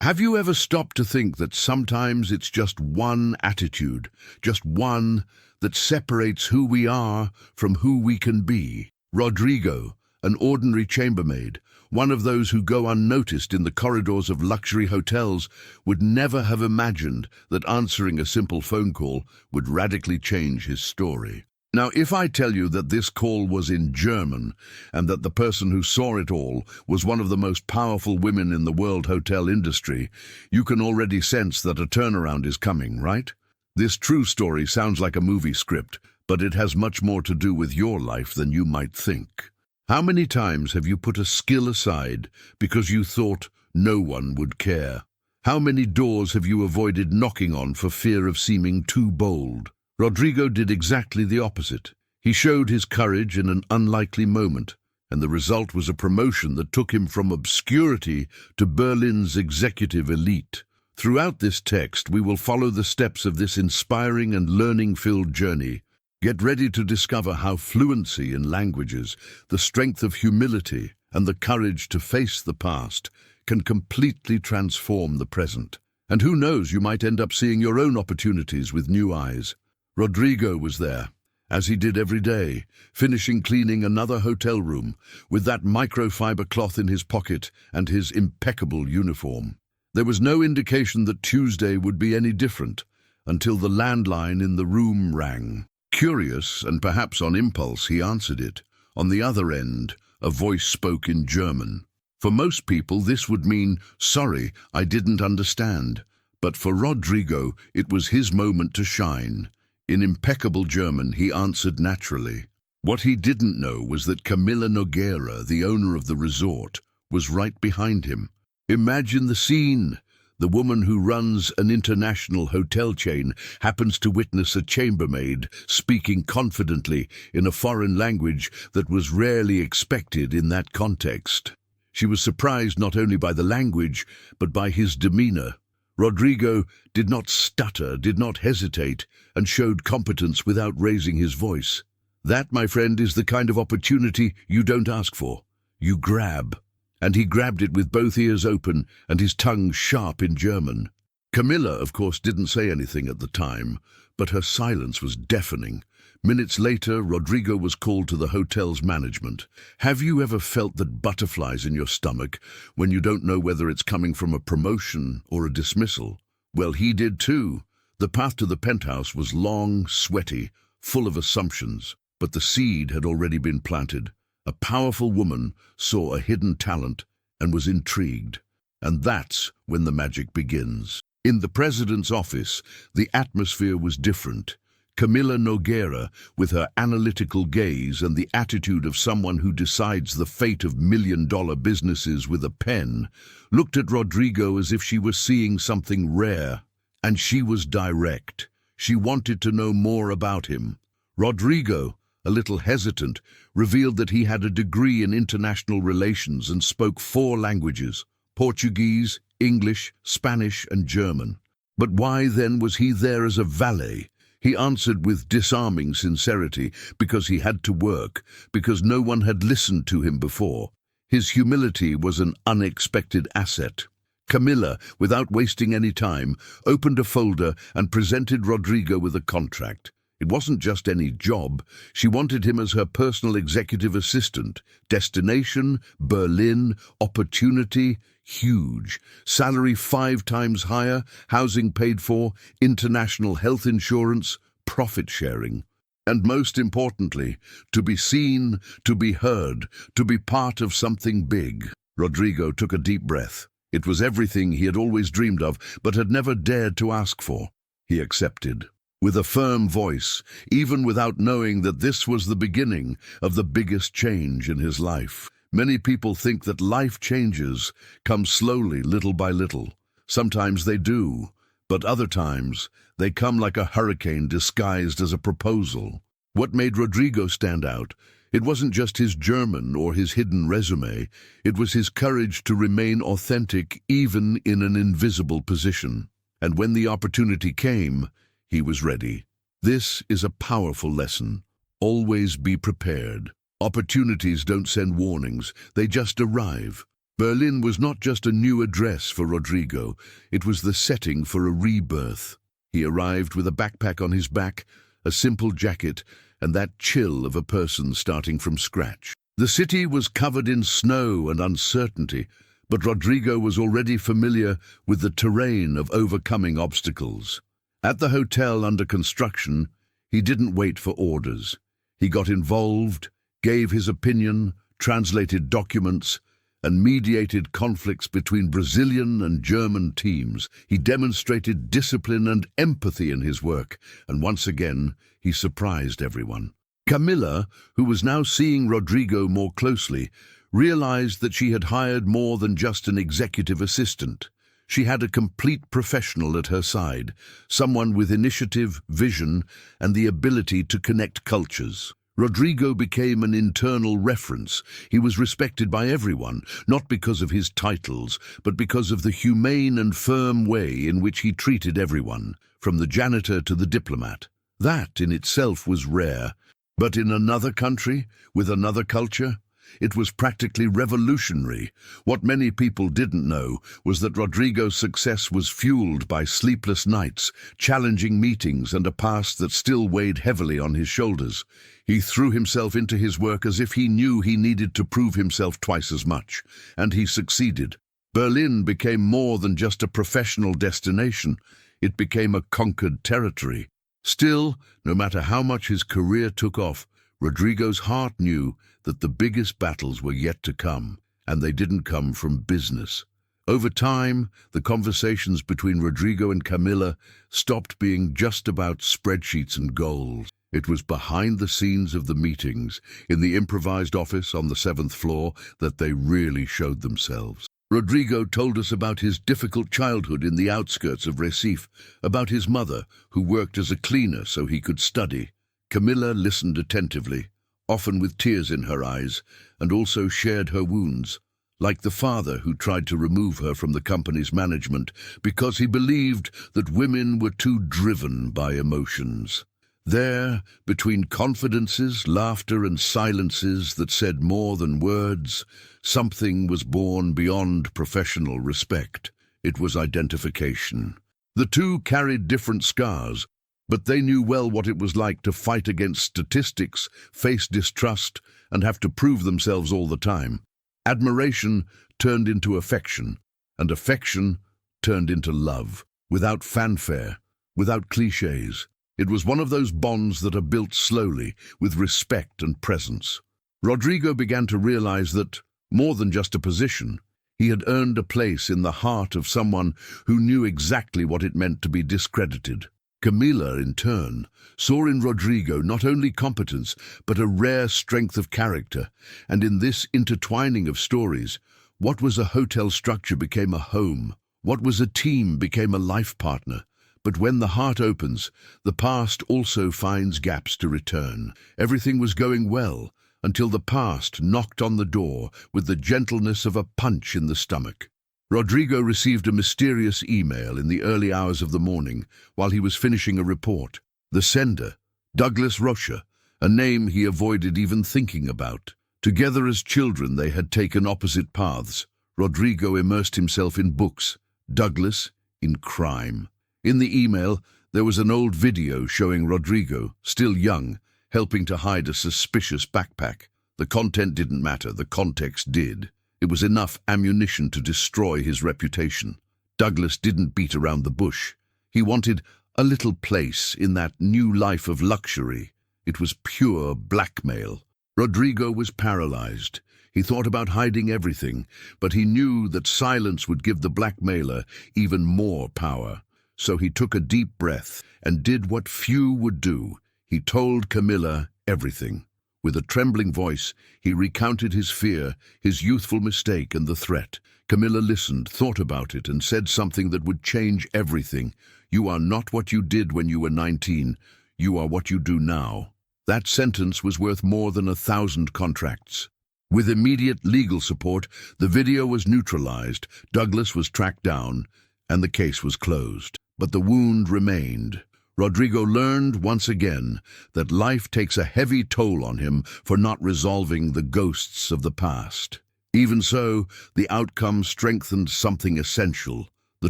Have you ever stopped to think that sometimes it's just one attitude, just one, that separates who we are from who we can be? Rodrigo, an ordinary chambermaid, one of those who go unnoticed in the corridors of luxury hotels, would never have imagined that answering a simple phone call would radically change his story. Now, if I tell you that this call was in German and that the person who saw it all was one of the most powerful women in the world hotel industry, you can already sense that a turnaround is coming, right? This true story sounds like a movie script, but it has much more to do with your life than you might think. How many times have you put a skill aside because you thought no one would care? How many doors have you avoided knocking on for fear of seeming too bold? Rodrigo did exactly the opposite. He showed his courage in an unlikely moment, and the result was a promotion that took him from obscurity to Berlin's executive elite. Throughout this text, we will follow the steps of this inspiring and learning-filled journey. Get ready to discover how fluency in languages, the strength of humility, and the courage to face the past can completely transform the present. And who knows, you might end up seeing your own opportunities with new eyes. Rodrigo was there, as he did every day, finishing cleaning another hotel room, with that microfiber cloth in his pocket and his impeccable uniform. There was no indication that Tuesday would be any different, until the landline in the room rang. Curious, and perhaps on impulse, he answered it. On the other end, a voice spoke in German. For most people, this would mean, "Sorry, I didn't understand." But for Rodrigo, it was his moment to shine. In impeccable German, he answered naturally. What he didn't know was that Camilla Nogueira, the owner of the resort, was right behind him. Imagine the scene. The woman who runs an international hotel chain happens to witness a chambermaid speaking confidently in a foreign language that was rarely expected in that context. She was surprised not only by the language, but by his demeanor. Rodrigo did not stutter, did not hesitate, and showed competence without raising his voice. That, my friend, is the kind of opportunity you don't ask for. You grab. And he grabbed it with both ears open and his tongue sharp in German. Camilla, of course, didn't say anything at the time, but her silence was deafening. Minutes later, Rodrigo was called to the hotel's management. Have you ever felt that butterflies in your stomach when you don't know whether it's coming from a promotion or a dismissal? Well, he did too. The path to the penthouse was long, sweaty, full of assumptions, but the seed had already been planted. A powerful woman saw a hidden talent and was intrigued. And that's when the magic begins. In the president's office, the atmosphere was different. Camilla Nogueira, with her analytical gaze and the attitude of someone who decides the fate of million-dollar businesses with a pen, looked at Rodrigo as if she was seeing something rare. And she was direct. She wanted to know more about him. Rodrigo, a little hesitant, revealed that he had a degree in international relations and spoke 4 languages: Portuguese, English, Spanish, and German. But why then was he there as a valet? He answered with disarming sincerity, because he had to work, because no one had listened to him before. His humility was an unexpected asset. Camilla, without wasting any time, opened a folder and presented Rodrigo with a contract. It wasn't just any job. She wanted him as her personal executive assistant. Destination, Berlin. Opportunity, huge. Salary 5 times higher. Housing paid for. International health insurance. Profit sharing. And most importantly, to be seen, to be heard, to be part of something big. Rodrigo took a deep breath. It was everything he had always dreamed of, but had never dared to ask for. He accepted. With a firm voice, even without knowing that this was the beginning of the biggest change in his life. Many people think that life changes come slowly, little by little. Sometimes they do, but other times they come like a hurricane disguised as a proposal. What made Rodrigo stand out? It wasn't just his German or his hidden resume. It was his courage to remain authentic even in an invisible position. And when the opportunity came, he was ready. This is a powerful lesson. Always be prepared. Opportunities don't send warnings, they just arrive. Berlin was not just a new address for Rodrigo, it was the setting for a rebirth. He arrived with a backpack on his back, a simple jacket, and that chill of a person starting from scratch. The city was covered in snow and uncertainty, but Rodrigo was already familiar with the terrain of overcoming obstacles. At the hotel under construction, he didn't wait for orders. He got involved, gave his opinion, translated documents, and mediated conflicts between Brazilian and German teams. He demonstrated discipline and empathy in his work, and once again, he surprised everyone. Camilla, who was now seeing Rodrigo more closely, realized that she had hired more than just an executive assistant. She had a complete professional at her side, someone with initiative, vision, and the ability to connect cultures. Rodrigo became an internal reference. He was respected by everyone, not because of his titles, but because of the humane and firm way in which he treated everyone, from the janitor to the diplomat. That in itself was rare, but in another country, with another culture, it was practically revolutionary. What many people didn't know was that Rodrigo's success was fueled by sleepless nights, challenging meetings, and a past that still weighed heavily on his shoulders. He threw himself into his work as if he knew he needed to prove himself twice as much, and he succeeded. Berlin became more than just a professional destination. It became a conquered territory. Still, no matter how much his career took off, Rodrigo's heart knew that the biggest battles were yet to come, and they didn't come from business. Over time, the conversations between Rodrigo and Camilla stopped being just about spreadsheets and goals. It was behind the scenes of the meetings, in the improvised office on the 7th floor, that they really showed themselves. Rodrigo told us about his difficult childhood in the outskirts of Recife, about his mother, who worked as a cleaner so he could study. Camilla listened attentively, often with tears in her eyes, and also shared her wounds, like the father who tried to remove her from the company's management because he believed that women were too driven by emotions. There, between confidences, laughter, and silences that said more than words, something was born beyond professional respect. It was identification. The two carried different scars, but they knew well what it was like to fight against statistics, face distrust, and have to prove themselves all the time. Admiration turned into affection, and affection turned into love, without fanfare, without cliches. It was one of those bonds that are built slowly, with respect and presence. Rodrigo began to realize that, more than just a position, he had earned a place in the heart of someone who knew exactly what it meant to be discredited. Camilla, in turn, saw in Rodrigo not only competence, but a rare strength of character, and in this intertwining of stories, what was a hotel structure became a home, what was a team became a life partner. But when the heart opens, the past also finds gaps to return. Everything was going well, until the past knocked on the door with the gentleness of a punch in the stomach. Rodrigo received a mysterious email in the early hours of the morning while he was finishing a report. The sender, Douglas Rocha, a name he avoided even thinking about. Together as children they had taken opposite paths. Rodrigo immersed himself in books, Douglas in crime. In the email, there was an old video showing Rodrigo, still young, helping to hide a suspicious backpack. The content didn't matter, the context did. It was enough ammunition to destroy his reputation. Douglas didn't beat around the bush. He wanted a little place in that new life of luxury. It was pure blackmail. Rodrigo was paralyzed. He thought about hiding everything, but he knew that silence would give the blackmailer even more power. So he took a deep breath and did what few would do. He told Camilla everything. With a trembling voice, he recounted his fear, his youthful mistake, and the threat. Camilla listened, thought about it, and said something that would change everything. "You are not what you did when you were 19. You are what you do now." That sentence was worth more than 1,000 contracts. With immediate legal support, the video was neutralized, Douglas was tracked down, and the case was closed. But the wound remained. Rodrigo learned once again that life takes a heavy toll on him for not resolving the ghosts of the past. Even so, the outcome strengthened something essential, the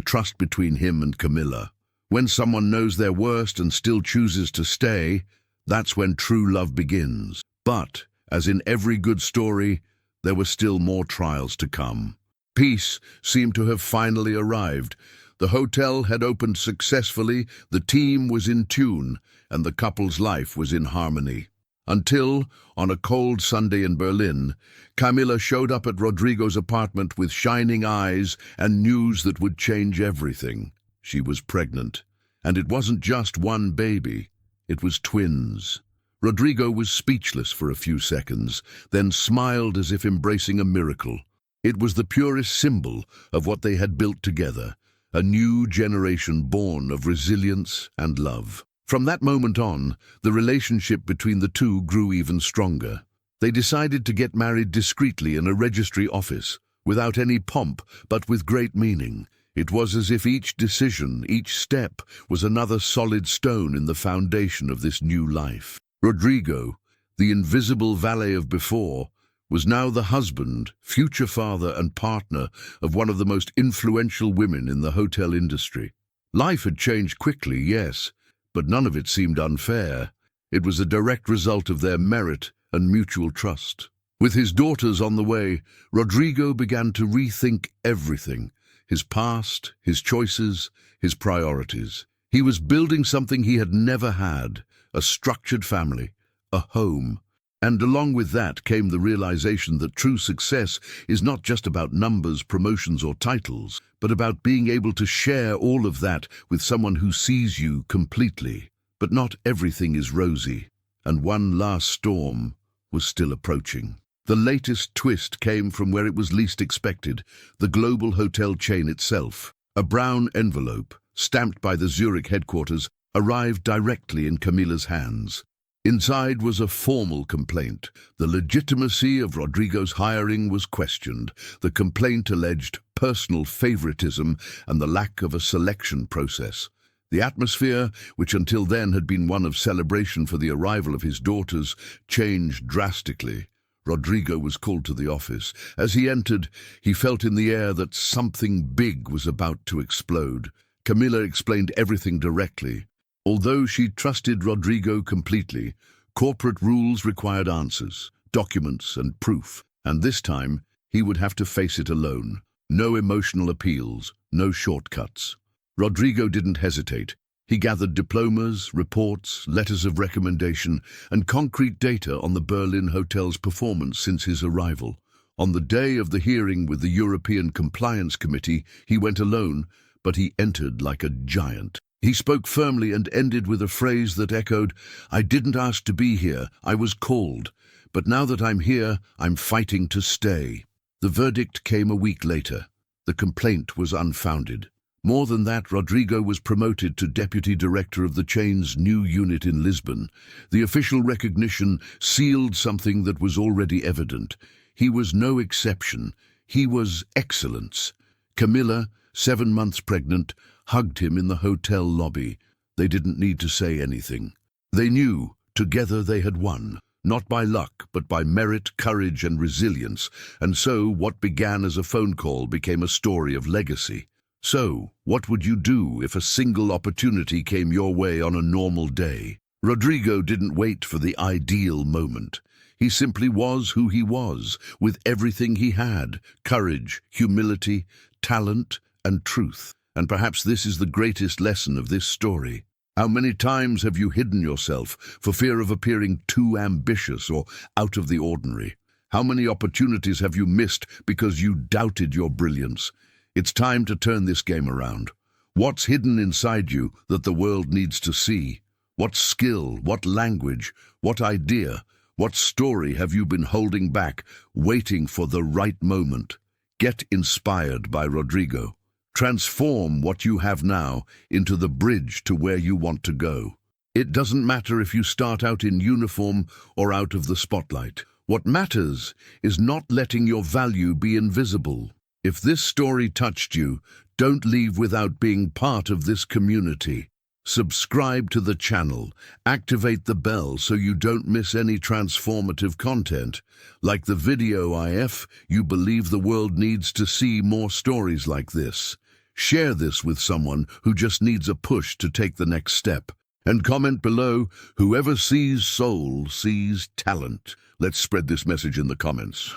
trust between him and Camilla. When someone knows their worst and still chooses to stay, that's when true love begins. But, as in every good story, there were still more trials to come. Peace seemed to have finally arrived. The hotel had opened successfully, the team was in tune, and the couple's life was in harmony. Until, on a cold Sunday in Berlin, Camilla showed up at Rodrigo's apartment with shining eyes and news that would change everything. She was pregnant, and it wasn't just one baby, it was twins. Rodrigo was speechless for a few seconds, then smiled as if embracing a miracle. It was the purest symbol of what they had built together, a new generation born of resilience and love. From that moment on, the relationship between the two grew even stronger. They decided to get married discreetly in a registry office, without any pomp, but with great meaning. It was as if each decision, each step, was another solid stone in the foundation of this new life. Rodrigo, the invisible valet of before, was now the husband, future father and partner of one of the most influential women in the hotel industry. Life had changed quickly, yes, but none of it seemed unfair. It was a direct result of their merit and mutual trust. With his daughters on the way, Rodrigo began to rethink everything: his past, his choices, his priorities. He was building something he had never had, a structured family, a home. And along with that came the realization that true success is not just about numbers, promotions, or titles, but about being able to share all of that with someone who sees you completely. But not everything is rosy, and one last storm was still approaching. The latest twist came from where it was least expected, the global hotel chain itself. A brown envelope, stamped by the Zurich headquarters, arrived directly in Camilla's hands. Inside was a formal complaint. The legitimacy of Rodrigo's hiring was questioned. The complaint alleged personal favoritism and the lack of a selection process. The atmosphere, which until then had been one of celebration for the arrival of his daughters, changed drastically. Rodrigo was called to the office. As he entered, he felt in the air that something big was about to explode. Camilla explained everything directly. Although she trusted Rodrigo completely, corporate rules required answers, documents, and proof, and this time he would have to face it alone. No emotional appeals, no shortcuts. Rodrigo didn't hesitate. He gathered diplomas, reports, letters of recommendation, and concrete data on the Berlin hotel's performance since his arrival. On the day of the hearing with the European Compliance Committee, he went alone, but he entered like a giant. He spoke firmly and ended with a phrase that echoed, "I didn't ask to be here, I was called. But now that I'm here, I'm fighting to stay." The verdict came a week later. The complaint was unfounded. More than that, Rodrigo was promoted to deputy director of the chain's new unit in Lisbon. The official recognition sealed something that was already evident. He was no exception. He was excellence. Camilla, 7 months pregnant, hugged him in the hotel lobby. They didn't need to say anything. They knew, together they had won, not by luck, but by merit, courage, and resilience. And so, what began as a phone call became a story of legacy. So, what would you do if a single opportunity came your way on a normal day? Rodrigo didn't wait for the ideal moment. He simply was who he was, with everything he had: courage, humility, talent, and truth. And perhaps this is the greatest lesson of this story. How many times have you hidden yourself for fear of appearing too ambitious or out of the ordinary? How many opportunities have you missed because you doubted your brilliance? It's time to turn this game around. What's hidden inside you that the world needs to see? What skill, what language, what idea, what story have you been holding back, waiting for the right moment? Get inspired by Rodrigo. Transform what you have now into the bridge to where you want to go. It doesn't matter if you start out in uniform or out of the spotlight. What matters is not letting your value be invisible. If this story touched you, don't leave without being part of this community. Subscribe to the channel, activate the bell so you don't miss any transformative content. Like the video if you believe the world needs to see more stories like this. Share this with someone who just needs a push to take the next step. And comment below, whoever sees soul sees talent. Let's spread this message in the comments.